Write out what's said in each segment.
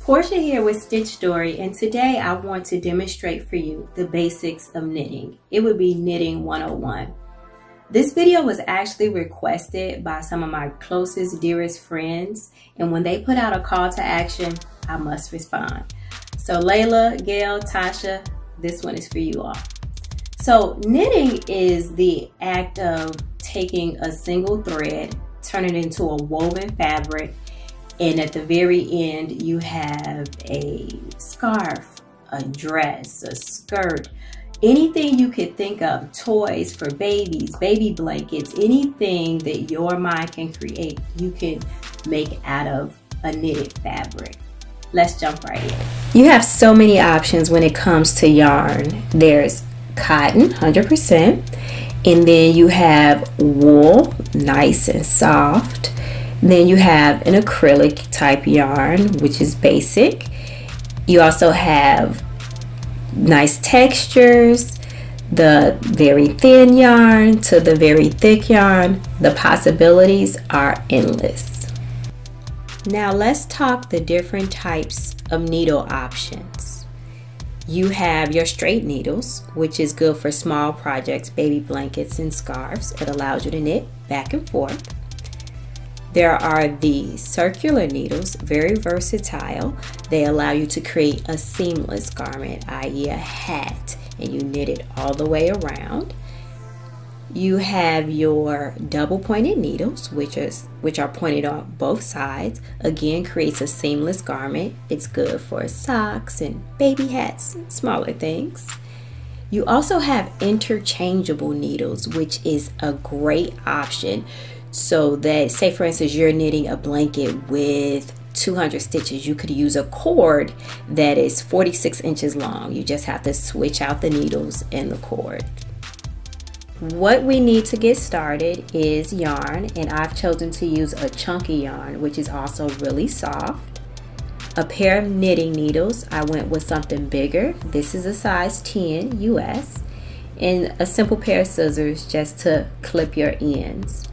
Portia here with Stitch Story, and today I want to demonstrate for you the basics of knitting. It would be knitting 101. This video was actually requested by some of my closest, dearest friends, and when they put out a call to action, I must respond. So Layla, Gail, Tasha, this one is for you all. So knitting is the act of taking a single thread, turning it into a woven fabric, and at the very end, you have a scarf, a dress, a skirt, anything you could think of, toys for babies, baby blankets, anything that your mind can create, you can make out of a knitted fabric. Let's jump right in. You have so many options when it comes to yarn. There's cotton, 100%, and then you have wool, nice and soft. Then you have an acrylic type yarn, which is basic. You also have nice textures, the very thin yarn to the very thick yarn. The possibilities are endless. Now let's talk the different types of needle options. You have your straight needles, which is good for small projects, baby blankets and scarves. It allows you to knit back and forth. There are the circular needles, very versatile. They allow you to create a seamless garment, i.e. a hat, and you knit it all the way around. You have your double pointed needles, which are pointed on both sides. Again, creates a seamless garment. It's good for socks and baby hats and smaller things. You also have interchangeable needles, which is a great option. So that, say for instance, you're knitting a blanket with 200 stitches, you could use a cord that is 46 inches long. You just have to switch out the needles and the cord. What we need to get started is yarn, and I've chosen to use a chunky yarn, which is also really soft. A pair of knitting needles, I went with something bigger. This is a size 10 US, and a simple pair of scissors just to clip your ends.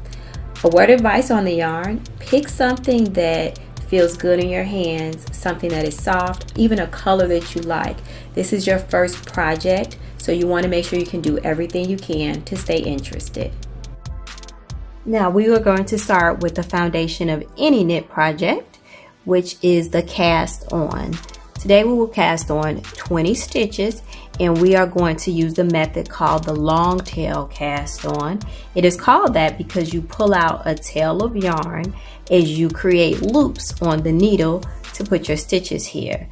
A word of advice on the yarn: pick something that feels good in your hands, something that is soft, even a color that you like. This is your first project, so you want to make sure you can do everything you can to stay interested. Now we are going to start with the foundation of any knit project, which is the cast on. Today we will cast on 20 stitches, and we are going to use the method called the long tail cast on. It is called that because you pull out a tail of yarn as you create loops on the needle to put your stitches here.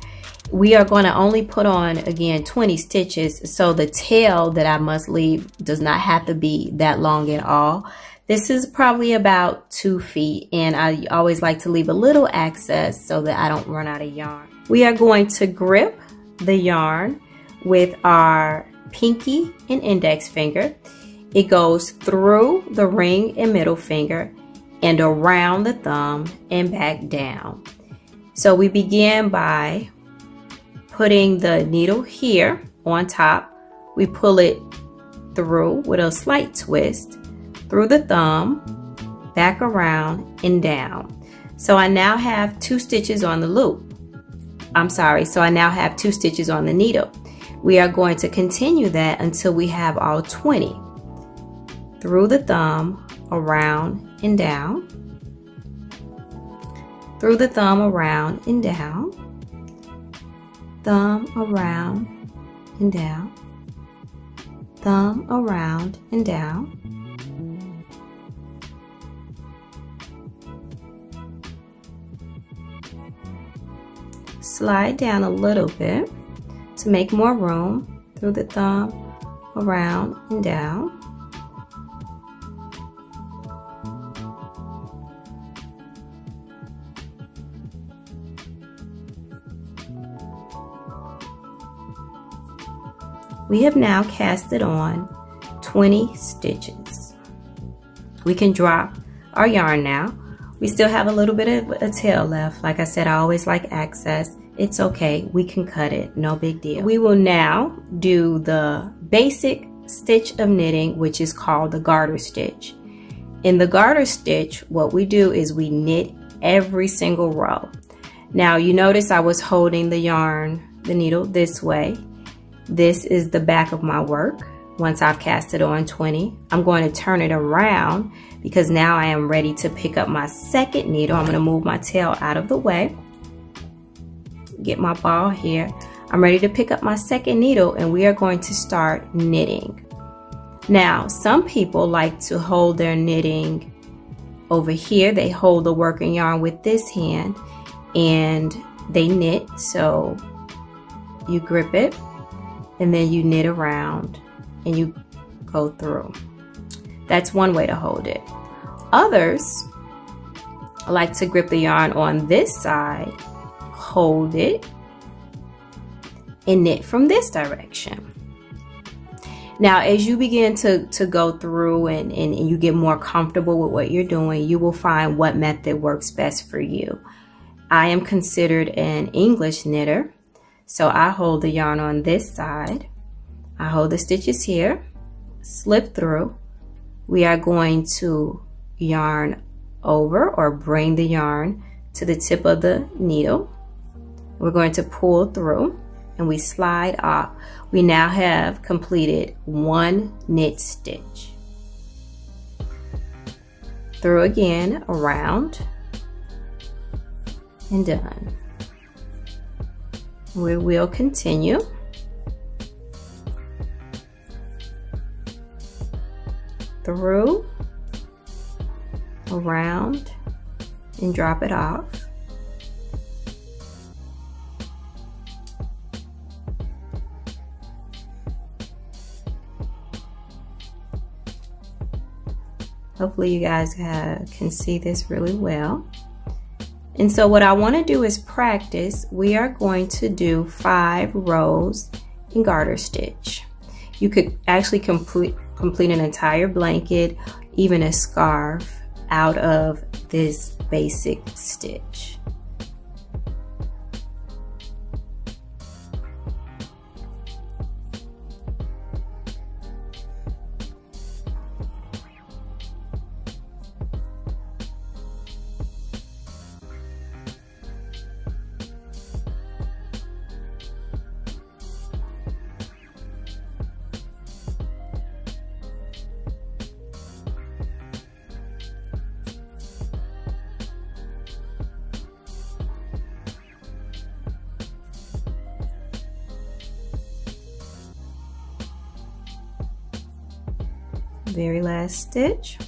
We are going to only put on, again, 20 stitches, so the tail that I must leave does not have to be that long at all. This is probably about 2 feet, and I always like to leave a little excess so that I don't run out of yarn. We are going to grip the yarn with our pinky and index finger. It goes through the ring and middle finger and around the thumb and back down. So we begin by putting the needle here on top. We pull it through with a slight twist through the thumb, back around and down. So I now have 2 stitches on the loop. So I now have 2 stitches on the needle. We are going to continue that until we have all 20. Through the thumb, around and down. Through the thumb, around and down. Thumb, around and down. Thumb, around and down. Slide down a little bit to make more room through the thumb, around and down. We have now casted on 20 stitches. We can drop our yarn now. We still have a little bit of a tail left. Like I said, I always like excess. It's okay, we can cut it, no big deal. We will now do the basic stitch of knitting, which is called the garter stitch. In the garter stitch, what we do is we knit every single row. Now you notice I was holding the needle this way. This is the back of my work. Once I've cast it on 20, I'm going to turn it around because now I am ready to pick up my second needle. I'm going to move my tail out of the way, get my ball here. I'm ready to pick up my second needle and we are going to start knitting. Now, some people like to hold their knitting over here. They hold the working yarn with this hand and they knit. So you grip it and then you knit around and you go through. That's one way to hold it. Others like to grip the yarn on this side, hold it, and knit from this direction. Now, as you begin to go through and you get more comfortable with what you're doing, you will find what method works best for you. I am considered an English knitter, so I hold the yarn on this side. I hold the stitches here, slip through. We are going to yarn over or bring the yarn to the tip of the needle. We're going to pull through and we slide off. We now have completed one knit stitch. Through again, around, and done. We will continue. Through, around, and drop it off. Hopefully you guys can see this really well. And so what I want to do is practice. We are going to do 5 rows in garter stitch. You could actually complete an entire blanket, even a scarf, out of this basic stitch. Very last stitch.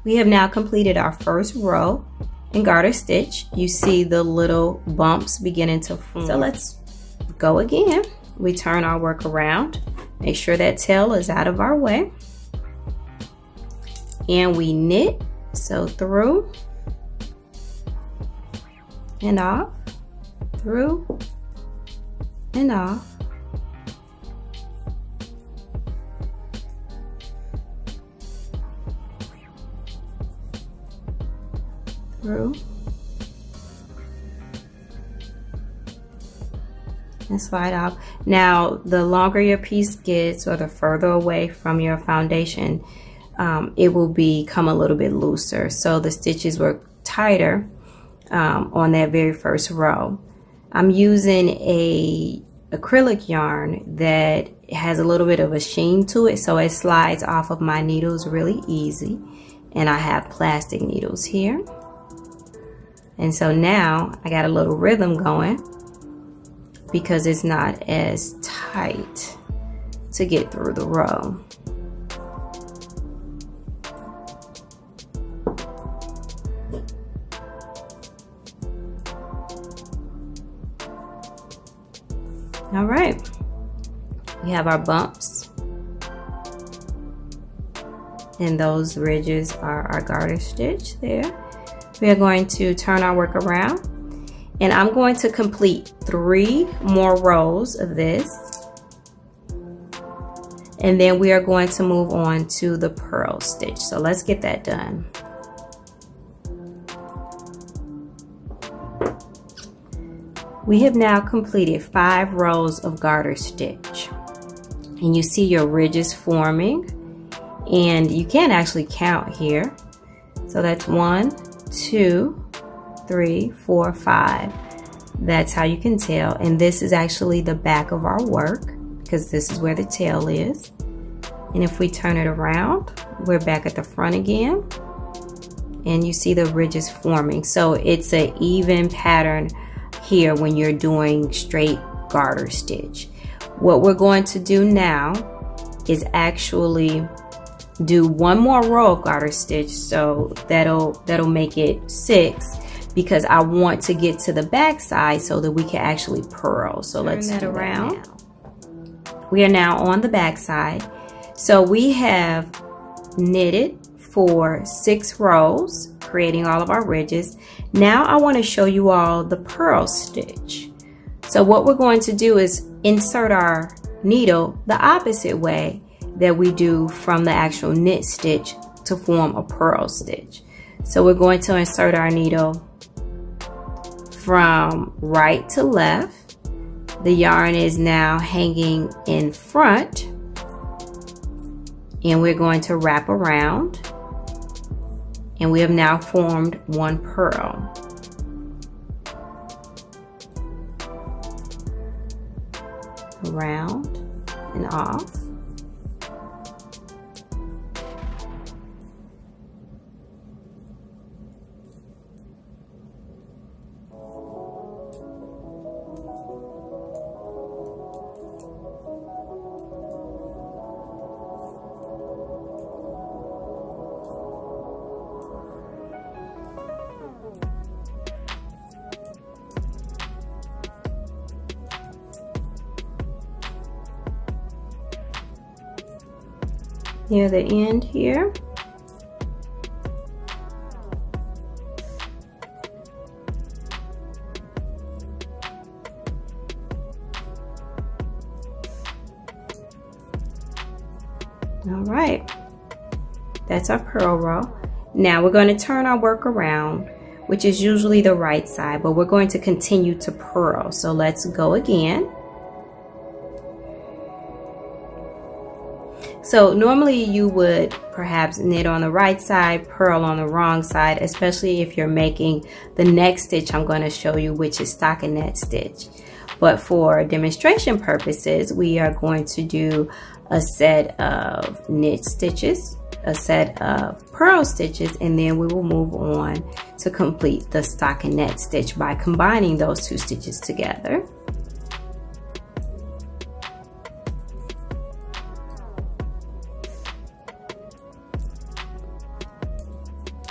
We have now completed our first row in garter stitch. You see the little bumps beginning to form. So let's go again. We turn our work around, make sure that tail is out of our way, and we knit. So through and off, through and off. Through and slide off. Now, the longer your piece gets or the further away from your foundation, it will become a little bit looser. So the stitches were tighter on that very first row. I'm using a acrylic yarn that has a little bit of a sheen to it, so it slides off of my needles really easy. And I have plastic needles here. And so now I got a little rhythm going because it's not as tight to get through the row. All right, we have our bumps and those ridges are our garter stitch there. We are going to turn our work around and I'm going to complete 3 more rows of this. And then we are going to move on to the purl stitch. So let's get that done. We have now completed 5 rows of garter stitch. And you see your ridges forming. And you can actually count here. So that's 1, 2, 3, 4, 5. That's how you can tell. And this is actually the back of our work, because this is where the tail is. And if we turn it around, we're back at the front again. And you see the ridges forming. So it's an even pattern here when you're doing straight garter stitch. What we're going to do now is actually do one more row of garter stitch, so that'll make it 6, because I want to get to the back side so that we can actually purl. So let's turn that around. We are now on the back side. So we have knitted for 6 rows, creating all of our ridges. Now I want to show you all the purl stitch. So what we're going to do is insert our needle the opposite way that we do from the actual knit stitch to form a purl stitch. So we're going to insert our needle from right to left. The yarn is now hanging in front, and we're going to wrap around, and we have now formed one purl. Around and off. Near the end here. All right, that's our purl row. Now we're going to turn our work around, which is usually the right side, but we're going to continue to purl. So let's go again. So normally you would perhaps knit on the right side, purl on the wrong side, especially if you're making the next stitch I'm going to show you, which is stockinette stitch. But for demonstration purposes, we are going to do a set of knit stitches, a set of purl stitches, and then we will move on to complete the stockinette stitch by combining those 2 stitches together.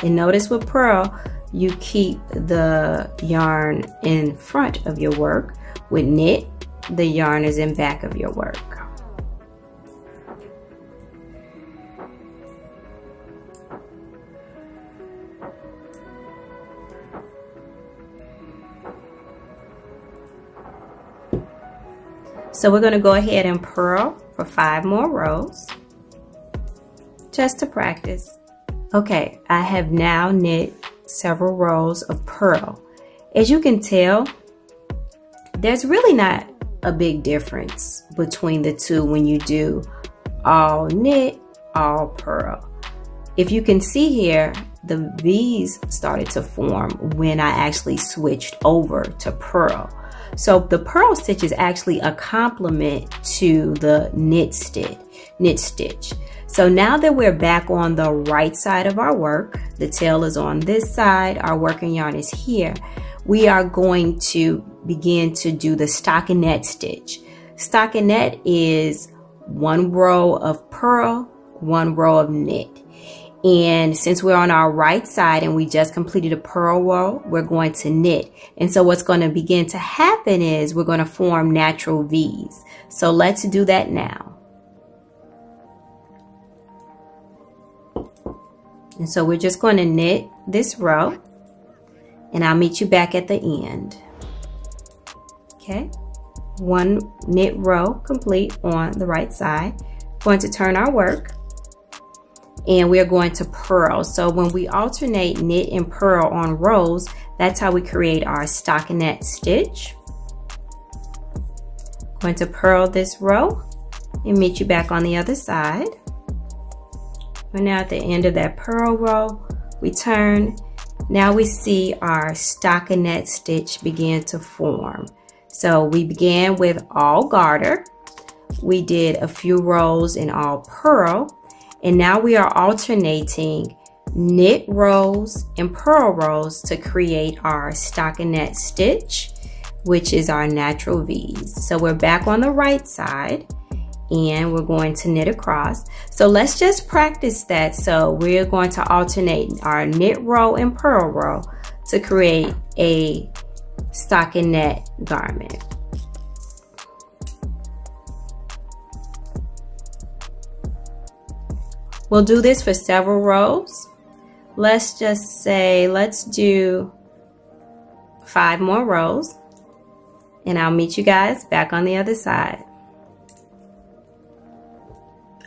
And notice with purl, you keep the yarn in front of your work. With knit, the yarn is in back of your work. So we're going to go ahead and purl for 5 more rows, just to practice. Okay, I have now knit several rows of purl. As you can tell, there's really not a big difference between the two when you do all knit, all purl. If you can see here, the V's started to form when I actually switched over to purl. So the purl stitch is actually a complement to the knit stitch. So now that we're back on the right side of our work, the tail is on this side, our working yarn is here, we are going to begin to do the stockinette stitch. Stockinette is 1 row of purl, 1 row of knit. And since we're on our right side and we just completed a purl row, we're going to knit. And so what's going to begin to happen is we're going to form natural V's. So let's do that now. And so we're just going to knit this row, and I'll meet you back at the end. Okay, 1 knit row complete on the right side. Going to turn our work, and we're going to purl. So when we alternate knit and purl on rows, that's how we create our stockinette stitch. Going to purl this row and meet you back on the other side. We're now at the end of that purl row. We turn Now we see our stockinette stitch begin to form. So we began with all garter. We did a few rows in all purl, and now we are alternating knit rows and purl rows to create our stockinette stitch, which is our natural V's. So we're back on the right side and we're going to knit across. So let's just practice that. So we're going to alternate our knit row and purl row to create a stockinette garment. We'll do this for several rows. Let's just say, let's do 5 more rows, and I'll meet you guys back on the other side.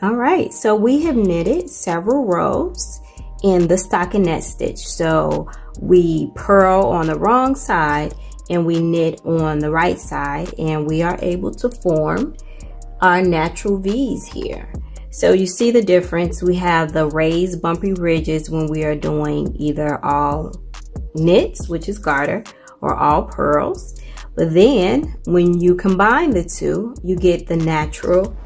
All right, so we have knitted several rows in the stockinette stitch. So we purl on the wrong side and we knit on the right side, and we are able to form our natural V's here. So you see the difference. We have the raised bumpy ridges when we are doing either all knits, which is garter, or all purls. But then when you combine the two, you get the natural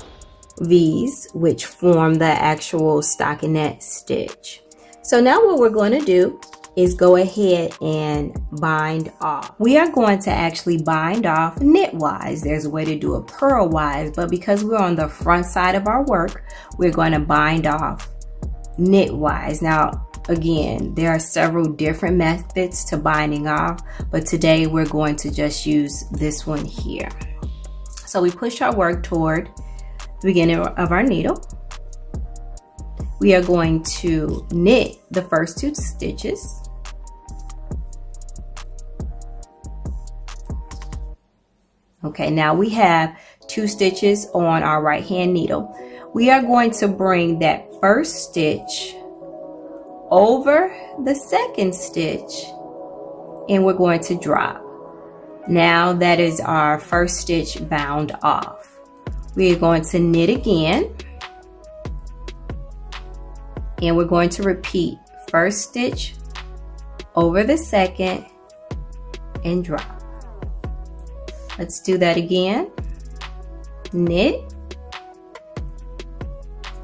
V's, which form the actual stockinette stitch. So now what we're going to do is go ahead and bind off. We are going to actually bind off knitwise. There's a way to do it purlwise, but because we're on the front side of our work, we're going to bind off knitwise. Now, again, there are several different methods to binding off, but today we're going to just use this one here. So we push our work toward the beginning of our needle. We are going to knit the first 2 stitches. Okay, now we have 2 stitches on our right hand needle. We are going to bring that first stitch over the second stitch, and we're going to drop. Now that is our first stitch bound off. We are going to knit again, and we're going to repeat first stitch over the second and drop. Let's do that again. Knit,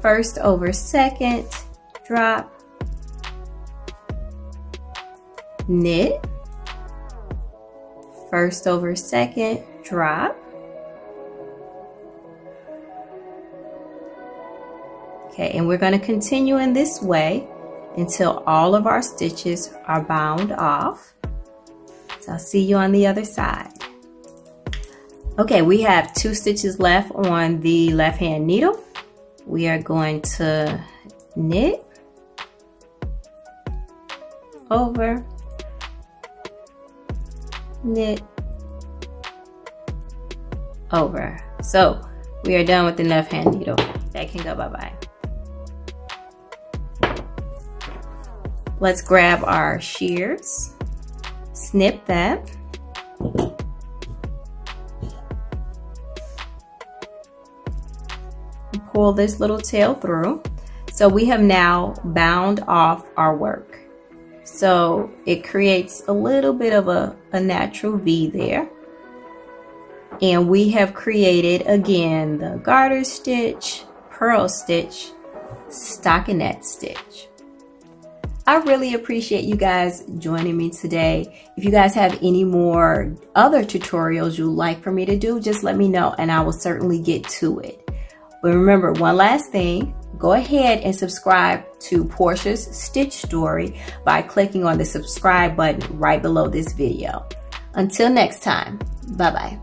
first over second, drop, knit, first over second, drop, okay, and we're going to continue in this way until all of our stitches are bound off. So I'll see you on the other side. Okay, we have 2 stitches left on the left hand needle. We are going to knit, over, knit, over. So we are done with the left hand needle. That can go bye-bye. Let's grab our shears, snip that. Pull this little tail through. So we have now bound off our work. So it creates a little bit of a natural V there. And we have created again the garter stitch, purl stitch, stockinette stitch. I really appreciate you guys joining me today. If you guys have any more other tutorials you'd like for me to do, just let me know and I will certainly get to it. But remember, one last thing, go ahead and subscribe to Portia's Stitch Story by clicking on the subscribe button right below this video. Until next time, bye-bye.